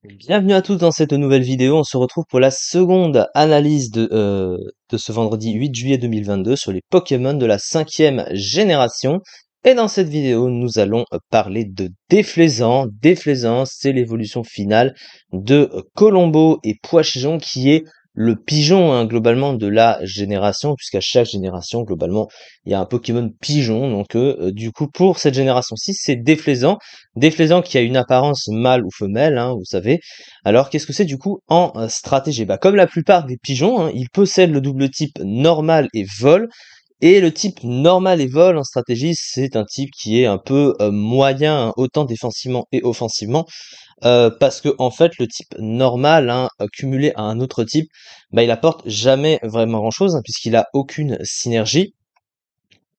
Bienvenue à tous dans cette nouvelle vidéo. On se retrouve pour la seconde analyse de ce vendredi 8 juillet 2022 sur les Pokémon de la 5e génération. Et dans cette vidéo, nous allons parler de Déflaisant. Déflaisant, c'est l'évolution finale de Colombo et Poichigeon qui est le pigeon globalement de la génération, puisqu'à chaque génération, globalement, il y a un Pokémon pigeon. Donc du coup, pour cette génération-ci, c'est Déflaisant. Déflaisant qui a une apparence mâle ou femelle, vous savez. Alors, qu'est-ce que c'est du coup en stratégie? Bah, comme la plupart des pigeons, il possède le double type normal et vol. Et le type normal et vol en stratégie, c'est un type qui est un peu moyen, autant défensivement et offensivement, parce que en fait, le type normal, cumulé à un autre type, bah, il apporte jamais vraiment grand-chose, puisqu'il a aucune synergie.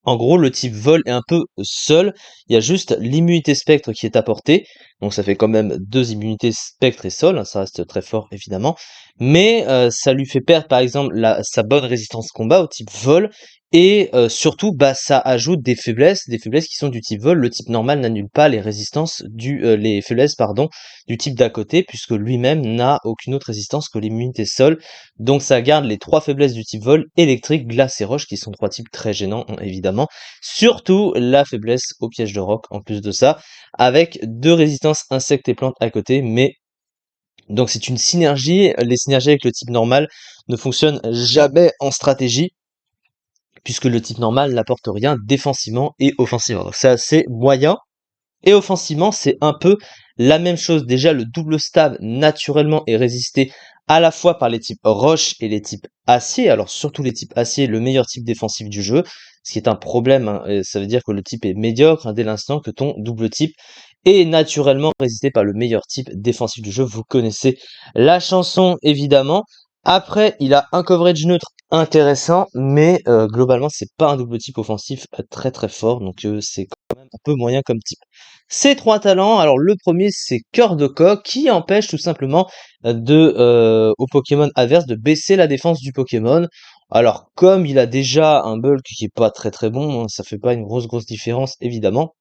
En gros, le type vol est un peu seul. Il y a juste l'immunité spectre qui est apportée. Donc ça fait quand même deux immunités spectre et sol, ça reste très fort évidemment. Mais ça lui fait perdre par exemple sa bonne résistance combat au type vol. Et surtout, bah, ça ajoute des faiblesses qui sont du type vol. Le type normal n'annule pas les faiblesses pardon, du type d'à côté, puisque lui-même n'a aucune autre résistance que l'immunité sol. Donc ça garde les trois faiblesses du type vol, électrique, glace et roche, qui sont trois types très gênants, évidemment. Surtout la faiblesse au piège de roc, en plus de ça, avec deux résistances insectes et plantes à côté, mais donc c'est une synergie. Les synergies avec le type normal ne fonctionnent jamais en stratégie, puisque le type normal n'apporte rien défensivement et offensivement. Donc c'est assez moyen. Et offensivement, c'est un peu la même chose. Déjà, le double stab, naturellement, est résisté à la fois par les types roche et les types acier. Alors, surtout les types acier, le meilleur type défensif du jeu, ce qui est un problème, et ça veut dire que le type est médiocre, dès l'instant que ton double type est naturellement résisté par le meilleur type défensif du jeu. Vous connaissez la chanson, évidemment. Après, il a un coverage neutre intéressant, mais globalement, c'est pas un double type offensif très très fort, donc c'est quand même un peu moyen comme type. Ces trois talents, alors le premier c'est Cœur de Coq qui empêche tout simplement au Pokémon adverse de baisser la défense du Pokémon. Alors comme il a déjà un bulk qui est pas très très bon, ça fait pas une grosse différence évidemment.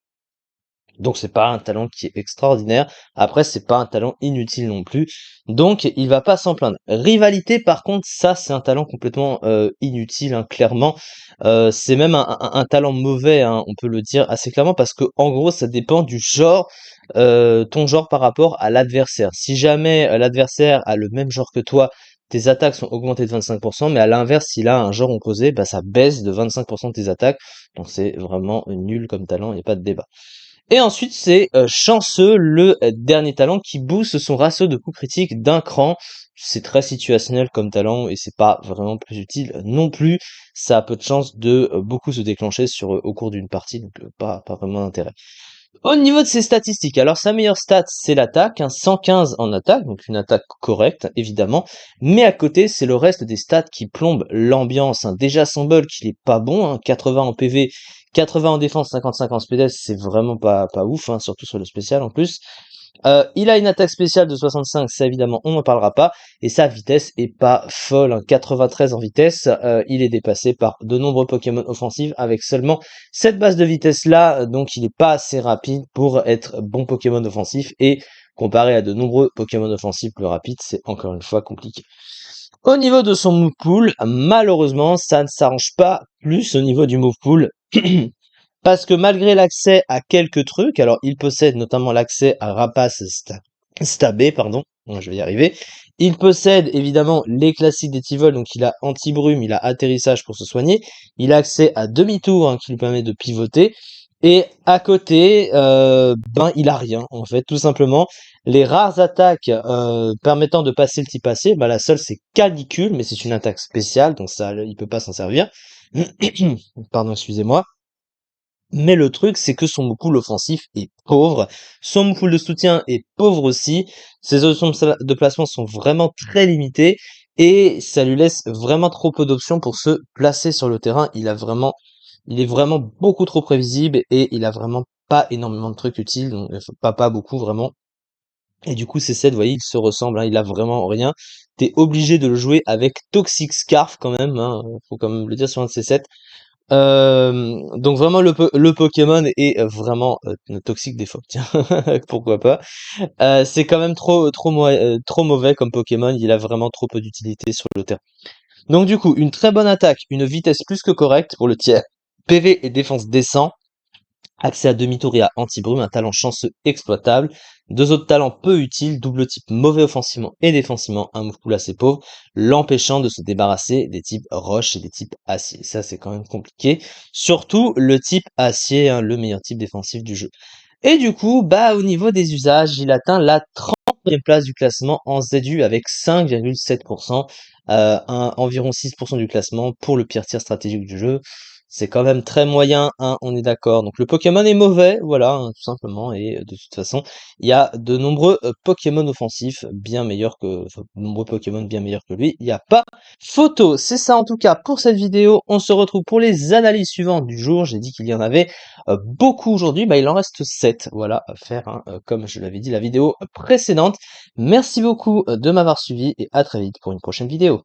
Donc c'est pas un talent qui est extraordinaire. Après c'est pas un talent inutile non plus. Donc il va pas s'en plaindre. Rivalité par contre ça c'est un talent complètement inutile clairement. C'est même un talent mauvais, on peut le dire assez clairement parce que en gros ça dépend du genre, ton genre par rapport à l'adversaire. Si jamais l'adversaire a le même genre que toi, tes attaques sont augmentées de 25%, mais à l'inverse s'il a un genre opposé, bah ça baisse de 25% de tes attaques. Donc c'est vraiment nul comme talent, il n'y a pas de débat. Et ensuite, c'est Chanceux, le dernier talent qui booste son ratio de coups critiques d'un cran. C'est très situationnel comme talent et c'est pas vraiment plus utile non plus. Ça a peu de chances de beaucoup se déclencher au cours d'une partie, donc pas vraiment d'intérêt. Au niveau de ses statistiques, alors sa meilleure stat c'est l'attaque, 115 en attaque, donc une attaque correcte évidemment, mais à côté c'est le reste des stats qui plombent l'ambiance. Déjà son bulk il est pas bon, 80 en PV, 80 en défense, 55 en speed, c'est vraiment pas ouf, surtout sur le spécial en plus. Il a une attaque spéciale de 65, ça évidemment on n'en parlera pas, et sa vitesse est pas folle, 93 en vitesse, il est dépassé par de nombreux Pokémon offensifs avec seulement cette base de vitesse là, donc il est pas assez rapide pour être bon Pokémon offensif, et comparé à de nombreux Pokémon offensifs plus rapides, c'est encore une fois compliqué. Au niveau de son move pool, malheureusement, ça ne s'arrange pas plus au niveau du move pool. Parce que malgré l'accès à quelques trucs, alors il possède notamment l'accès à Stabé, pardon, je vais y arriver. Il possède évidemment les classiques des Tivol, donc il a anti-brume, il a atterrissage pour se soigner. Il a accès à demi-tour qui lui permet de pivoter. Et à côté, il a rien en fait, tout simplement. Les rares attaques permettant de passer le type acier, la seule c'est Canicule, mais c'est une attaque spéciale, donc ça, il peut pas s'en servir. Pardon, excusez-moi. Mais le truc, c'est que son pool offensif est pauvre, son pool de soutien est pauvre aussi, ses options de placement sont vraiment très limitées, et ça lui laisse vraiment trop peu d'options pour se placer sur le terrain. Il est vraiment beaucoup trop prévisible, et il a vraiment pas énormément de trucs utiles, donc pas beaucoup vraiment. Et du coup, C7, vous voyez, il se ressemble, il a vraiment rien. T'es obligé de le jouer avec Toxic Scarf quand même, faut quand même le dire sur un de C7. Donc vraiment le Pokémon est vraiment toxique des fois. Tiens, pourquoi pas. C'est quand même trop mauvais comme Pokémon. Il a vraiment trop peu d'utilité sur le terrain. Donc du coup, une très bonne attaque, une vitesse plus que correcte pour le tiers. PV et défense décent. Accès à demi-tour et à anti-brume, un talent chanceux exploitable. Deux autres talents peu utiles, double type mauvais offensivement et défensivement, un move pool assez pauvre, l'empêchant de se débarrasser des types roche et des types acier. Ça, c'est quand même compliqué. Surtout le type acier, hein, le meilleur type défensif du jeu. Et du coup, bah, au niveau des usages, il atteint la 30e place du classement en ZU avec 5,7%, environ 6% du classement pour le pire tir stratégique du jeu. C'est quand même très moyen, hein, on est d'accord. Donc le Pokémon est mauvais, voilà, hein, tout simplement. Et de toute façon, il y a de nombreux Pokémon offensifs bien meilleurs que, enfin, de nombreux Pokémon bien meilleurs que lui. Il n'y a pas photo. C'est ça en tout cas pour cette vidéo. On se retrouve pour les analyses suivantes du jour. J'ai dit qu'il y en avait beaucoup aujourd'hui. Bah, il en reste 7. Voilà, à faire, hein, comme je l'avais dit la vidéo précédente. Merci beaucoup de m'avoir suivi et à très vite pour une prochaine vidéo.